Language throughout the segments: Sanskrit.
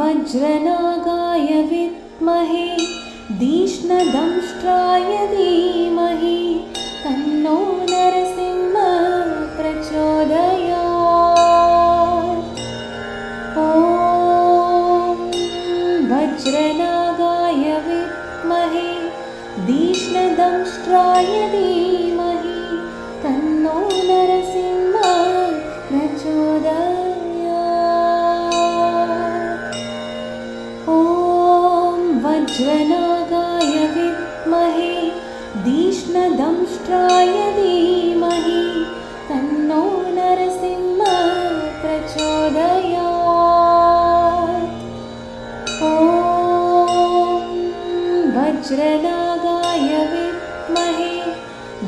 वज्रनागाय विद्महे तीक्ष्णदंष्ट्राय धीमहि तन्नो नरसिंहः प्रचोदयात्। ॐ वज्रनागाय विद्महे तीक्ष्णदंष्ट्राय धीमहि तन्नो नरसिंहः प्रचोदयात्। ॐ वज्रनागाय विद्महे तीक्ष्णदंष्ट्राय धीमहि तन्नो नरसिंहः प्रचोदयात्। ॐ वज्रनागाय विद्महे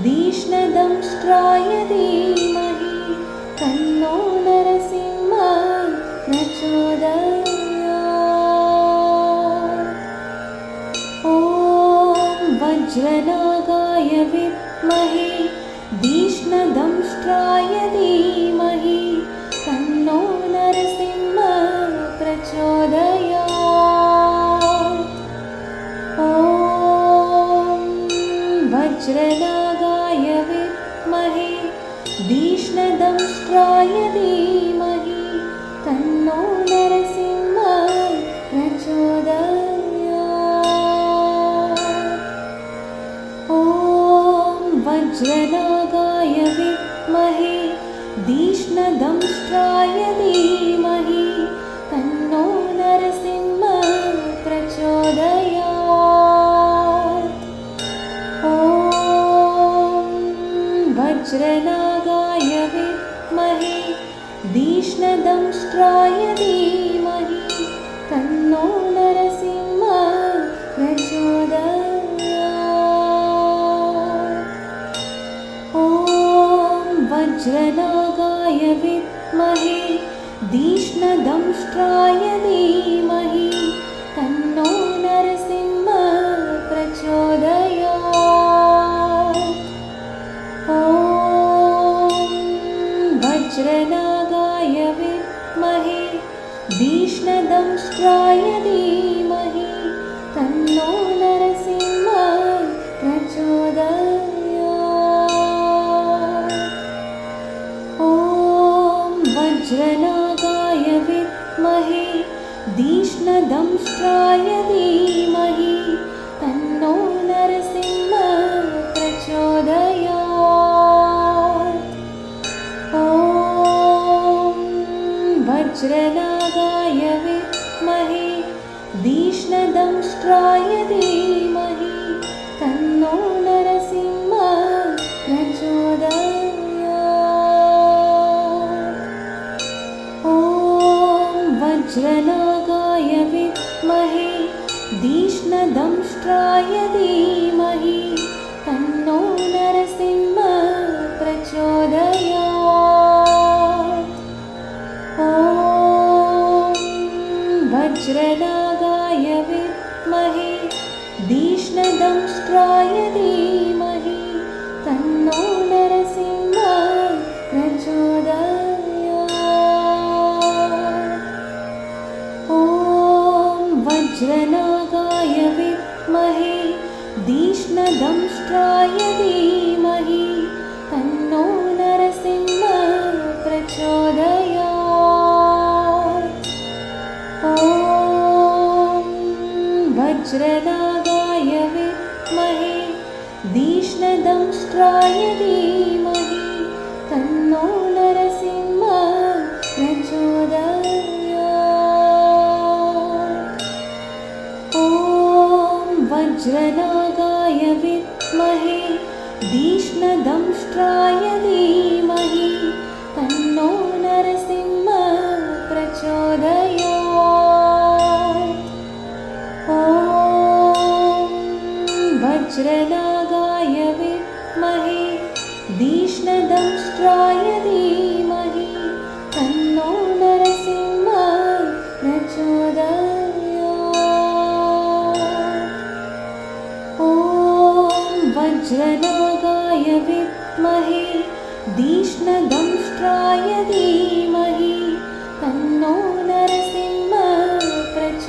तीक्ष्णदंष्ट्राय धीमहि तन्नो नरसिंहः प्रचोदयात्। ॐ वज्रनागाय विद्महे तीक्ष्णदंष्ट्राय धीमहि तन्नो नरसिंहः प्रचोदयात्। ॐ वज्रनागाय विद्महे तीक्ष्णदंष्ट्राय धीमहि तन्नो नरसिंहः प्रचोदयात्। ॐ वज्रनागाय विद्महे तीक्ष्णदंष्ट्राय धीमहि तन्नो नरसिंहः प्रचोदयात्। ॐ वज्रनागाय विद्महे तीक्ष्णदंष्ट्राय धीमहि तन्नो नरसिंहः प्रचोदयात्। ॐ वज्रनागाय विद्महे तीक्ष्णदंष्ट्राय धीमहि तन्नो नरसिंहः प्रचोदयात्। ॐ वज्रनागाय विद्महे तीक्ष्णदंष्ट्राय धीमहि तन्नो नरसिंहः प्रचोदयात्। ॐ वज्रनागाय विद्महे तीक्ष्णदंष्ट्राय धीमहि तन्नो नरसिंहः प्रचोदयात्। ॐ वज्रनागाय विद्महे तीक्ष्णदंष्ट्राय धीमहि तन्नो नरसिंहः प्रचोदयात्। ॐ वज्रनागाय विद्महे तीक्ष्णदंष्ट्राय धीमहि तन्नो नरसिंहः प्रचोदयात्। ॐ वज्रनागाय विद्महे तीक्ष्णदंष्ट्राय धीमहि तन्नो नरसिंहः प्रचोदयात्। ॐ वज्रनागाय विद्महे तीक्ष्णदंष्ट्राय धीमहि तन्नो नरसिंहः प्रचोदयात्। ॐ वज्रनागाय विद्महे तीक्ष्णदंष्ट्राय धीमहि तन्नो नरसिंहः प्रचोदयात्। ॐ वज्रनागाय विद्महे तीक्ष्णदंष्ट्राय धीमहि तन्नो नरसिंहः प्रचोदयात्। ॐ वज्रनागाय विद्महे तीक्ष्णदंष्ट्राय धीमहि तन्नो नरसिंहः प्रचोदयात्। ॐ वज्रनागाय विद्महे तीक्ष्णदंष्ट्राय धीमहि तन्नो नरसिंहः प्रचोदयात्।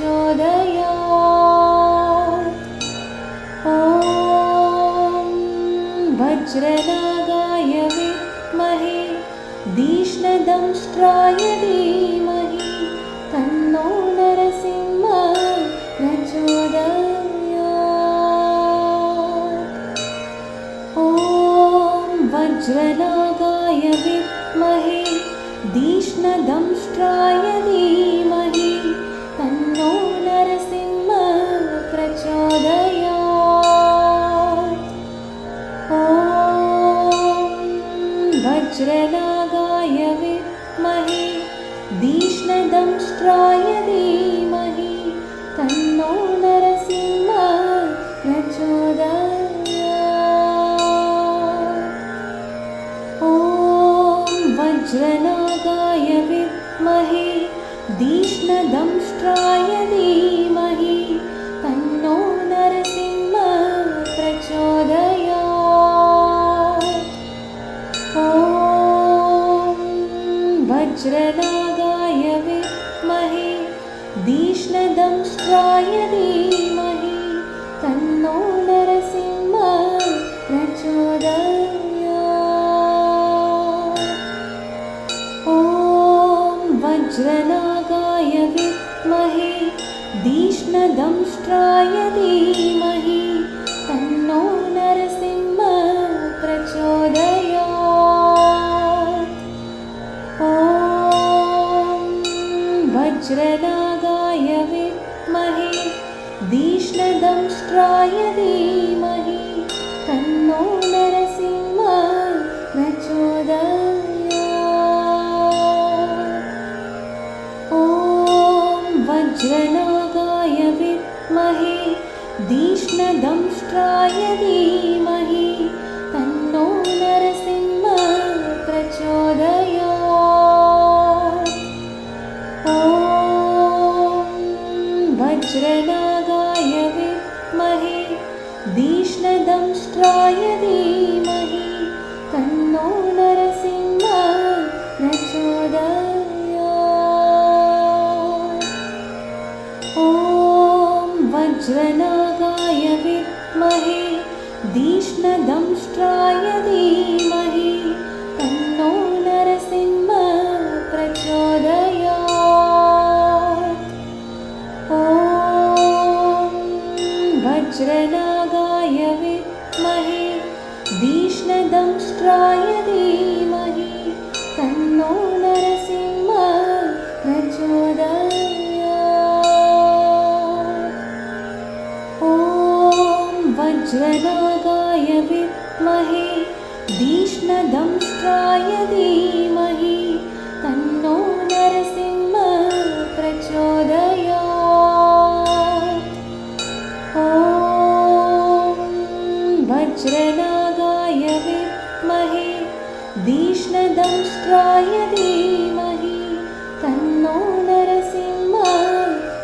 वज्रनागाय विद्महे तीक्ष्णदंष्ट्राय धीमहि तन्नो नरसिंहः प्रचोदयात्। ॐ वज्रनागाय विद्महे तीक्ष्णदंष्ट्राय धीमहि तन्नो नरसिंहः प्रचोदयात्। ॐ वज्रनागाय विद्महे तीक्ष्णदंष्ट्राय धीमहि तन्नो नरसिंहः प्रचोदयात्। ॐ वज्रनागाय विद्महे तीक्ष्णदंष्ट्राय धीमहि तन्नो नरसिंहः प्रचोदयात्। ॐ वज्रनागाय विद्महे तीक्ष्णदंष्ट्राय धीमहि तन्नो नरसिंहः प्रचोदयात्। ॐ वज्रनागाय विद्महे तीक्ष्णदंष्ट्राय धीमहि तन्नो नरसिंहः प्रचोदयात्। ॐ वज्रनागाय विद्महे तीक्ष्णदंष्ट्राय धीमहि तन्नो नरसिंहः प्रचोदयात्। ॐ वज्रनागाय विद्महे तीक्ष्णदंष्ट्राय धीमहि तन्नो नरसिंहः प्रचोदयात्। ॐ वज्रनागाय विद्महे तीक्ष्णदंष्ट्राय धीमहि तन्नो नरसिंहः प्रचोदयात्। ॐ वज्रनागाय विद्महे तीक्ष्णदंष्ट्राय धीमहि तन्नो नरसिंहः प्रचोदयात्। ॐ वज्रनागाय विद्महे तीक्ष्णदंष्ट्राय धीमहि तन्नो नरसिंहः प्रचोदयात्। ॐ वज्रनागाय विद्महे तीक्ष्णदंष्ट्राय धीमहि तन्नो नरसिंहः प्रचोदयात्। ॐ वज्रनागाय विद्महे तीक्ष्णदंष्ट्राय धीमहि तन्नो नरसिंहः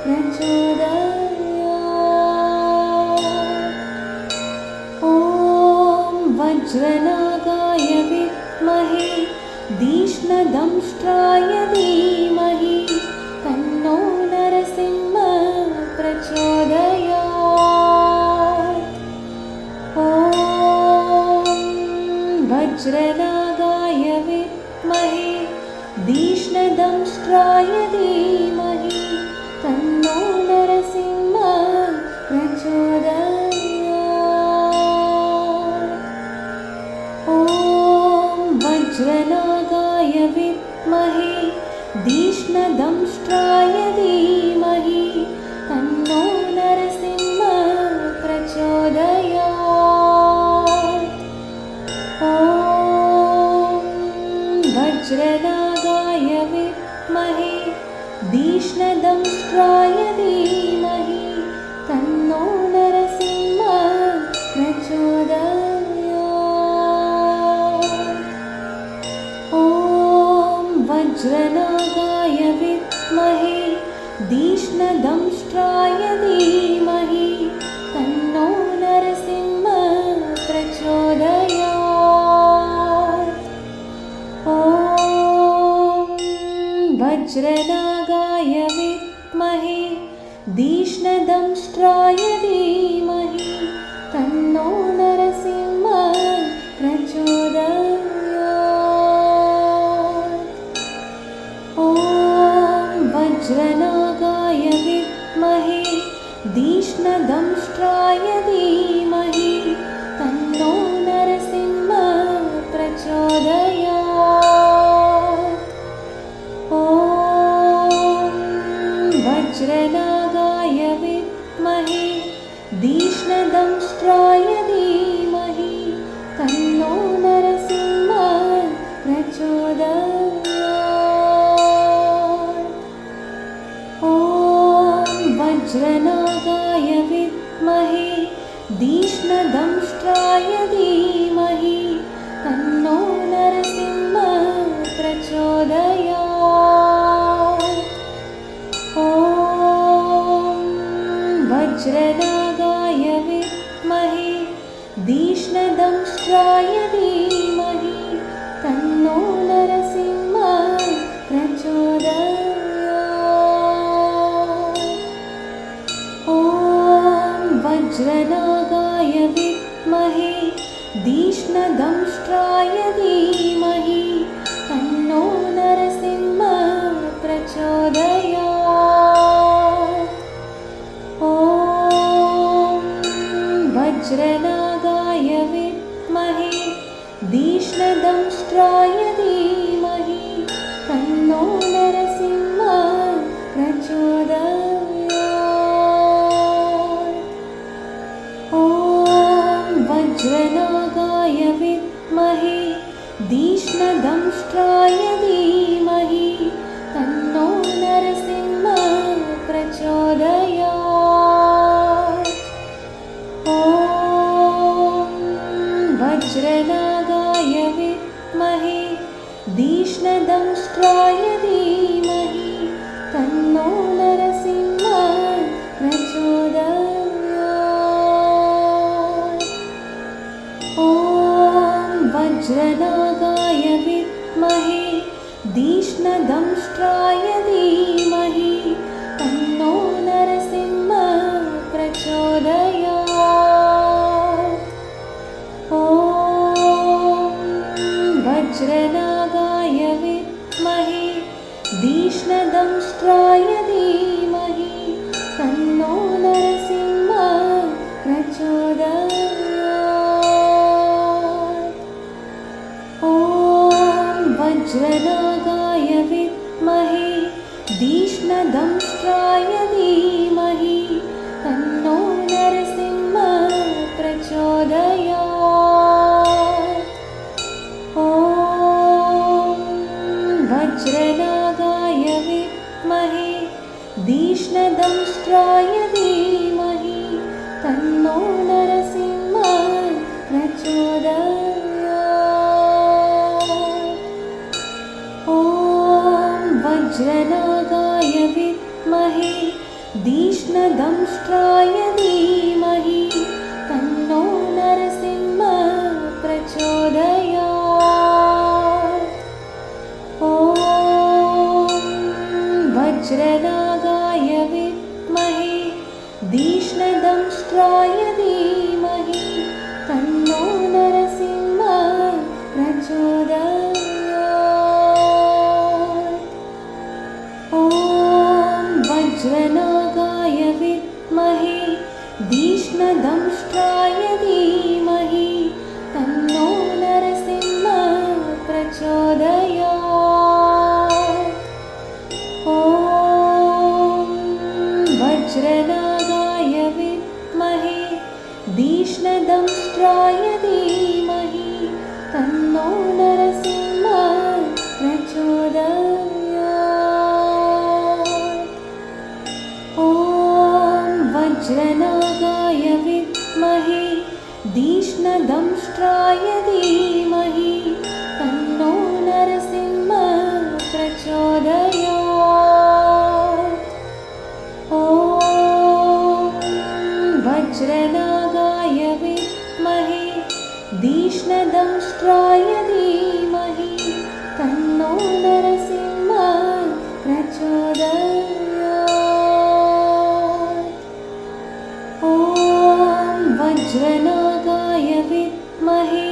प्रचोदयात्। ॐ वज्रनागाय विद्महे तीक्ष्णदंष्ट्राय धीमहि तन्नो नरसिंहः प्रचोदयात्। ॐ वज्रनागाय विद्महे तीक्ष्णदंष्ट्राय धीमहि तन्नो नरसिंहः प्रचोदयात्। ॐ वज्रनागाय विद्महे तीक्ष्णदंष्ट्राय धीमहि तन्नो नरसिंहः प्रचोदयात्। ॐ वज्रनागाय विद्महे तीक्ष्णदंष्ट्राय धीमहि तन्नो नरसिंहः प्रचोदयात्। ॐ वज्रनागाय विद्महे तीक्ष्णदंष्ट्राय धीमहि तन्नो नरसिंहः प्रचोदयात्। ॐ वज्रनागाय विद्महे तीक्ष्णदंष्ट्राय धीमहि तन्नो नरसिंहः प्रचोदयात्। प्रचोदयात्। ॐ वज्रनागाय विद्महे तीक्ष्णदंष्ट्राय धीमहि तन्नो नरसिंहः प्रचोदयात्। ॐ वज्रनागाय विद्महे तीक्ष्णदंष्ट्राय धीमहि तन्नो नरसिंहः प्रचोदयात्। ॐ वज्रनागाय विद्महे तीक्ष्णदंष्ट्राय धीमहि तन्नो नरसिंहः प्रचोदयात्। ॐ वज्रनागाय विद्महे तीक्ष्णदंष्ट्राय धीमहि तन्नो नरसिंहः प्रचोदयात्। ॐ वज्रनागाय विद्महे तीक्ष्णदंष्ट्राय धीमहि तन्नो नरसिंहः प्रचोदयात्। ॐ वज्रनागाय विद्महे तीक्ष्णदंष्ट्राय धीमहि तन्नो नरसिंहः प्रचोदयात्। ॐ वज्रनागाय विद्महे तीक्ष्णदंष्ट्राय धीमहि तन्नो नरसिंहः प्रचोदयात्। ॐ वज्रनागाय विद्महे तीक्ष्णदंष्ट्राय धीमहि तन्नो नरसिंहः प्रचोदयात्। ॐ वज्रनागाय विद्महे तीक्ष्णदंष्ट्राय धीमहि तन्नो नरसिंहः प्रचोदयात्। ॐ वज्रनागाय विद्महे तीक्ष्णदंष्ट्राय धीमहि तन्नो नरसिंहः प्रचोदयात्। ॐ वज्रनागाय विद्महे तीक्ष्णदंष्ट्राय धीमहि तन्नो नरसिंहः प्रचोदयात्। ॐ वज्रनागाय विद्महे तीक्ष्णदंष्ट्राय धीमहि तन्नो नरसिंहः प्रचोदयात्। ॐ वज्रनागाय विद्महे तीक्ष्णदंष्ट्राय धीमहि तन्नो नरसिंहः प्रचोदयात्। ॐ वज्रनागाय विद्महे तीक्ष्णदंष्ट्राय धीमहि तन्नो नरसिंहः प्रचोदयात्। ॐ वज्रनागाय विद्महे तीक्ष्णदंष्ट्राय धीमहि तन्नो नरसिंहः प्रचोदयात्। ॐ वज्रनागाय विद्महे तीक्ष्णदंष्ट्राय धीमहि तन्नो नरसिंहः प्रचोदयात्। ॐ वज्रनागाय विद्महे तीक्ष्णदंष्ट्राय धीमहि तन्नो नरसिंहः प्रचोदयात्। ॐ वज्रनागाय विद्महे तीक्ष्णदंष्ट्राय धीमहि तन्नो नरसिंहः प्रचोदयात्। ॐ वज्रनागाय विद्महे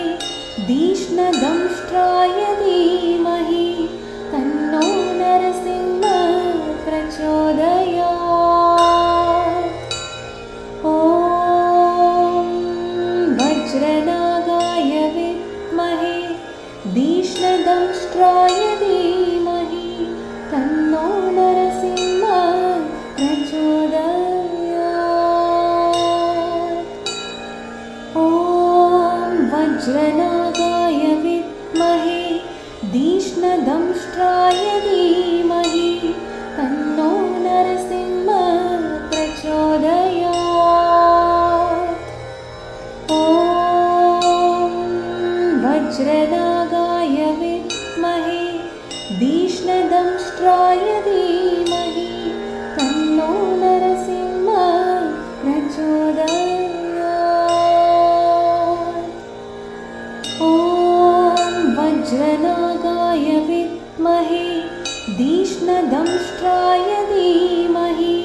वज्रनागदंष्ट्राय धीमहि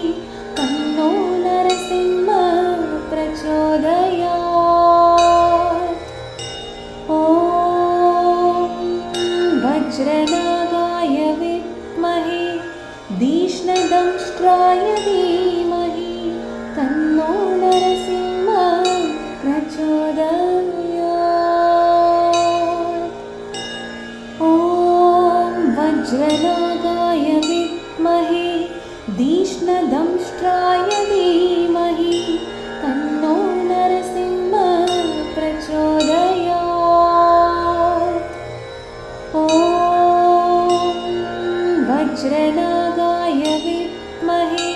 तन्नो नरसिंहः प्रचोदयात्। ॐ वज्रनागाय विद्महे तीक्ष्णदंष्ट्राय धीमहि तन्नो नरसिंहः प्रचोदयात्। ॐ वज्रनागाय विद्महे तीक्ष्णदंष्ट्राय धीमहि तन्नो नरसिंहः प्रचोदयात्। ॐ वज्रनागाय विद्महे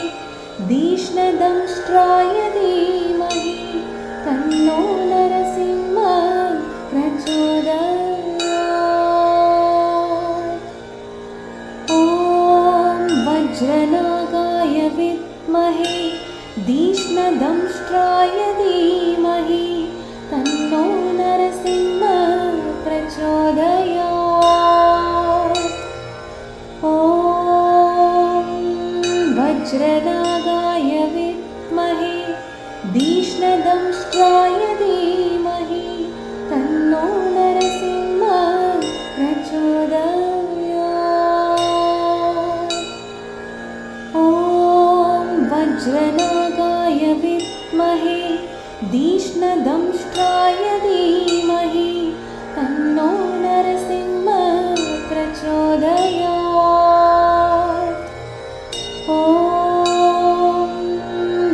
तीक्ष्णदंष्ट्राय धीमहि तन्नो नरसिंहः प्रचोदयात्। ॐ वज्रनागाय विद्महे तीक्ष्णदंष्ट्राय धीमहि तन्नो नरसिंहः प्रचोदयात्। ॐ वज्रनागाय विद्महे तीक्ष्णदंष्ट्राय धीमहि तन्नो नरसिंहः प्रचोदयात्। ॐ वज्रनागाय विद्महे तीक्ष्णदंष्ट्राय धीमहि तन्नो नरसिंहः प्रचोदयात्। ॐ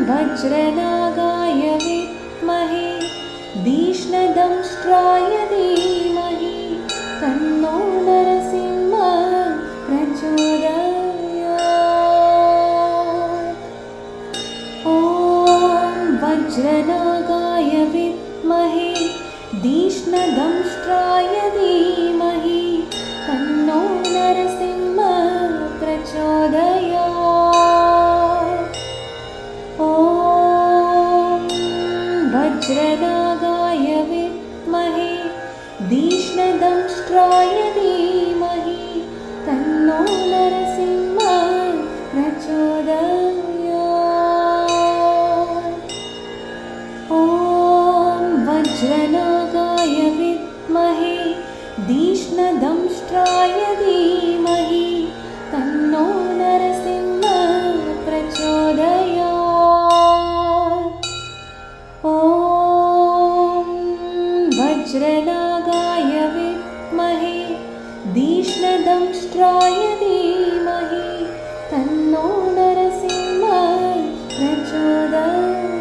वज्रनागाय विद्महे तीक्ष्णदंष्ट्राय धीमहि तन्नो नरसिंहः प्रचोदयात्। ॐ वज्रनागाय विद्महे तीक्ष्णदंष्ट्राय धीमहि तन्नो नरसिंहः प्रचोदयात्। ॐ वज्रनागाय विद्महे तीक्ष्णदंष्ट्राय धीमहि तन्नो नरसिंहः प्रचोदयात्। ॐ वज्रनागाय विद्महे तीक्ष्णदंष्ट्राय धीमहि तन्नो नरसिंहः प्रचोदयात्। ॐ वज्रनागाय विद्महे तीक्ष्णदंष्ट्राय धीमहि तन्नो नरसिंहः प्रचोदयात्।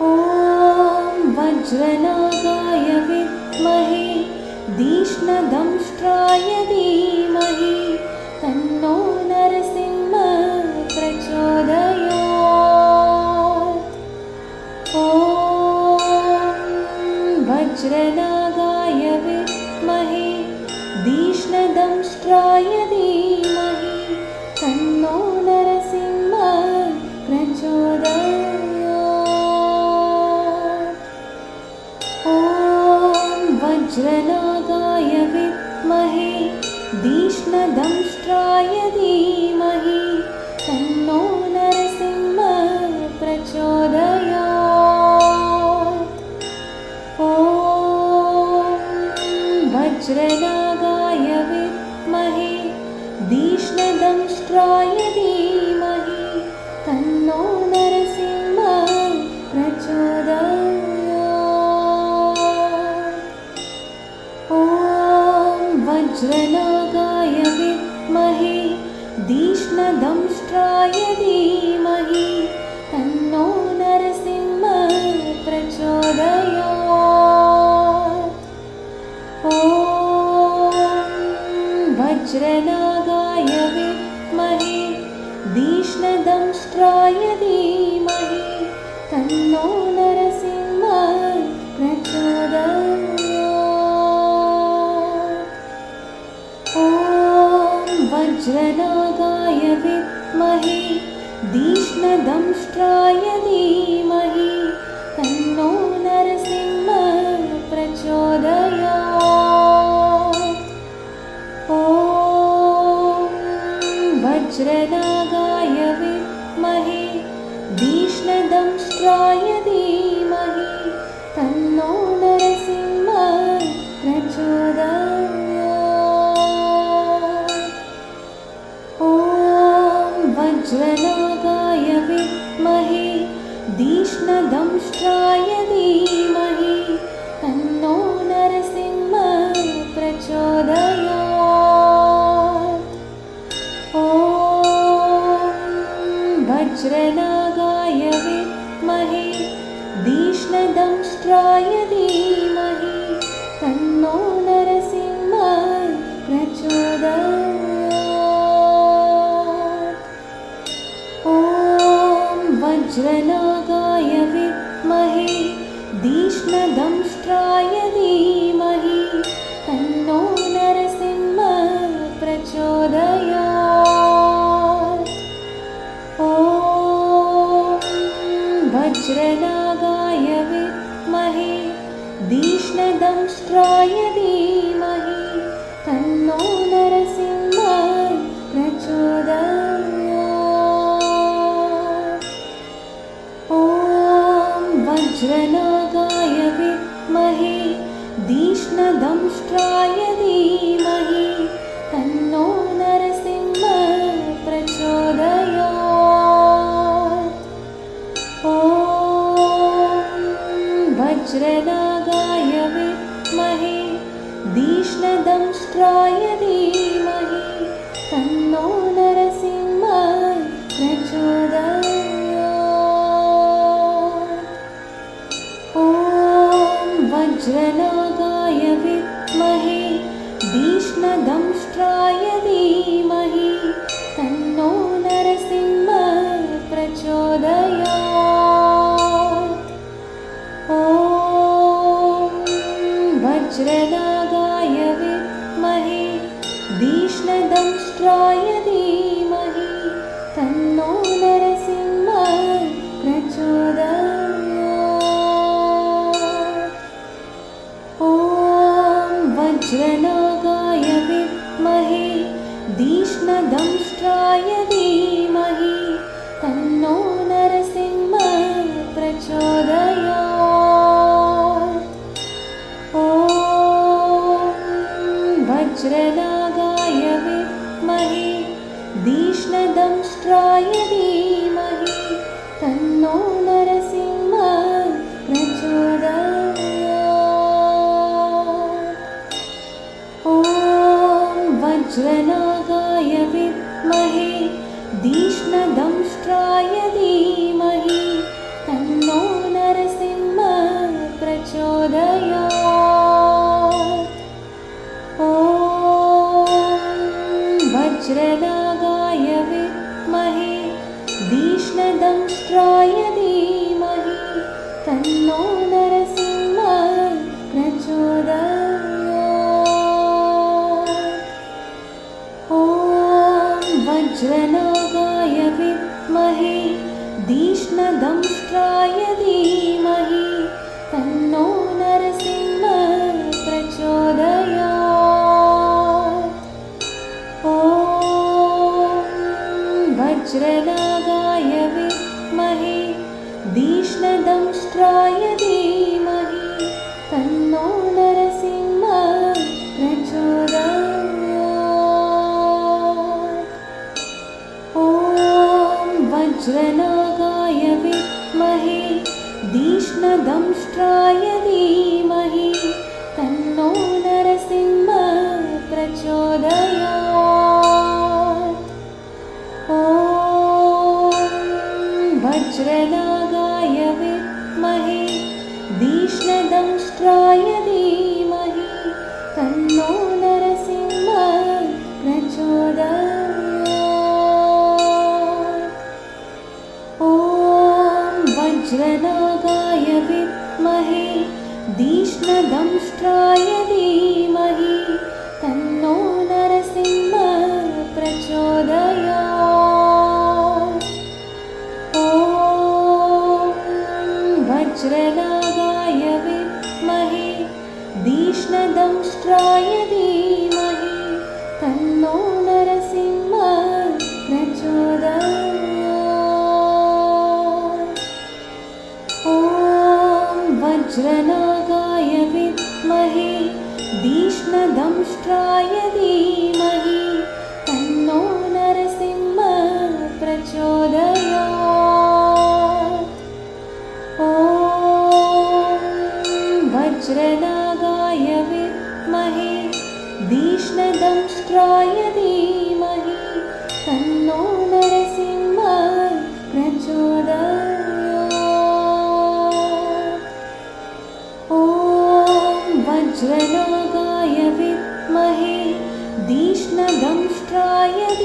ॐ वज्रनागाय विद्महे तीक्ष्णदंष्ट्राय धीमहि तन्नो नरसिंहः प्रचोदयात्। ॐ वज्रनागाय विद्महे तीक्ष्णदंष्ट्राय धीमहि तन्नो नरसिंहः प्रचोदयात्। ॐ वज्रनागाय विद्महे तीक्ष्णदंष्ट्राय धीमहि तन्नो नरसिंहः प्रचोदयात्। ॐ वज्रनागाय विद्महे तीक्ष्णदंष्ट्राय धीमहि तन्नो नरसिंहः प्रचोदयात्। ॐ वज्रनागाय विद्महे तीक्ष्णदंष्ट्राय धीमहि तन्नो नरसिंहः प्रचोदयात्। ॐ वज्रनागाय विद्महे तीक्ष्णदंष्ट्राय धीमहि तन्नो नरसिंहः प्रचोदयात्। ॐ वज्रनागाय विद्महे तीक्ष्णदंष्ट्राय धीमहि तन्नो नरसिंहः प्रचोदयात्। ॐ वज्रनागाय विद्महे तीक्ष्णदंष्ट्राय धीमहि तन्नो नरसिंहः प्रचोदयात्। ॐ वज्रनागाय विद्महे तीक्ष्णदंष्ट्राय धीमहि तन्नो नरसिंहः प्रचोदयात्। ॐ वज्रनागाय विद्महे तीक्ष्णदंष्ट्राय धीमहि तन्नो नरसिंहः प्रचोदयात्। ॐ वज्रनागाय विद्महे तीक्ष्णदंष्ट्राय धीमहि तन्नो नरसिंहः प्रचोदयात्। ॐ वज्रनागाय विद्महे तीक्ष्णदंष्ट्राय धीमहि तन्नो नरसिंहः प्रचोदयात्। ॐ वज्रनागाय विद्महे तीक्ष्णदंष्ट्राय धीमहि तन्नो नरसिंहः प्रचोदयात्। ॐ वज्रनागाय विद्महे तीक्ष्णदंष्ट्राय धीमहि तन्नो नरसिंहः प्रचोदयात्। ॐ वज्रनागाय विद्महे तीक्ष्णदंष्ट्राय धीमहि तन्नो नरसिंहः प्रचोदयात्। ॐ वज्रनागाय विद्महे तीक्ष्णदंष्ट्राय धीमहि तन्नो नरसिंहः प्रचोदयात्। ॐ वज्रनागाय विद्महे तीक्ष्णदंष्ट्राय धीमहि तन्नो नरसिंहः प्रचोदयात्। ॐ वज्रनागाय विद्महे तीक्ष्णदंष्ट्राय धीमहि तन्नो नरसिंहः प्रचोदयात्। ॐ वज्रनागाय विद्महे तीक्ष्णदंष्ट्राय धीमहि तन्नो नरसिंहः प्रचोदयात्। ॐ वज्रनागाय विद्महे तीक्ष्णदंष्ट्राय धीमहि तन्नो नरसिंहः प्रचोदयात्। ॐ वज्रनागाय विद्महे तीक्ष्णदंष्ट्राय धीमहि तन्नो नरसिंहः प्रचोदयात्। ॐ वज्रनागाय विद्महे तीक्ष्णदंष्ट्राय धीमहि तन्नो नरसिंहः प्रचोदयात्। ॐ वज्रनागाय विद्महे तीक्ष्णदंष्ट्राय धीमहि तन्नो नरसिंहः प्रचोदयात्। ॐ वज्रनागाय विद्महे तीक्ष्णदंष्ट्राय धीमहि तन्नो नरसिंहः प्रचोदयात्। ॐ वज्रनागाय विद्महे तीक्ष्णदंष्ट्राय धीमहि तन्नो नरसिंहः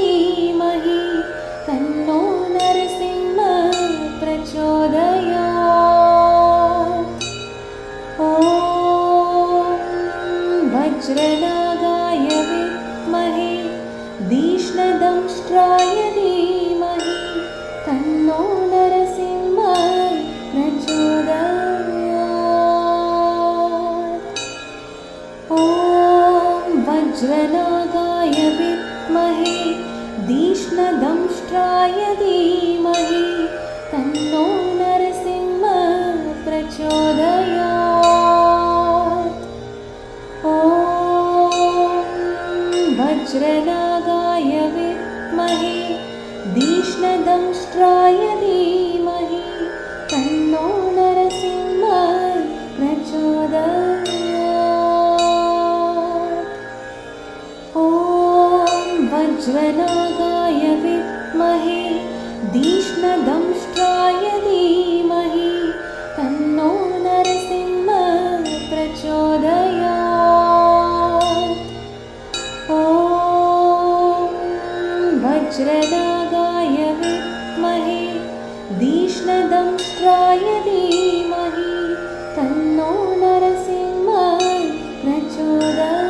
धीमहि तन्नो नरसिंहः प्रचोदयात्। ॐ वज्रनागाय विद्महे तीक्ष्णदंष्ट्राय धीमहि तन्नो नरसिंहः प्रचोदयात्। ॐ वज्रनागाय विद्महे तीक्ष्णदंष्ट्राय धीमहि तन्नो नरसिंहः प्रचोदयात्। ॐ वज्रनागाय विद्महे तीक्ष्णदंष्ट्राय धीमहि तन्नो नरसिंहः प्रचोदयात्। ॐ वज्रनागाय विद्महे तीक्ष्णदंष्ट्राय धीमहि तन्नो नरसिंहः प्रचोदयात्। ॐ वज्रनागाय विद्महे तीक्ष्णदंष्ट्राय धीमहि तन्नो नरसिंहः प्रचोदयात्।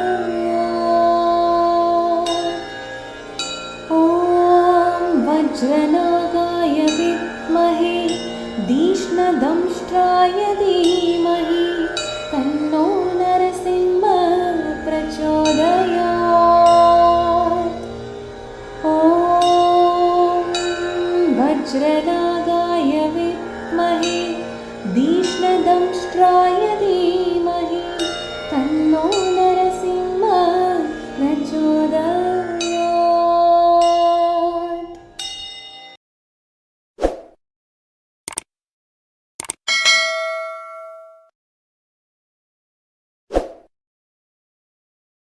ॐ वज्रनागाय विद्महे तीक्ष्णदंष्ट्राय धीमहि तन्नो नरसिंहः प्रचोदयात्। ॐ वज्रनागाय विद्महे तीक्ष्णदंष्ट्राय धीमहि तन्नो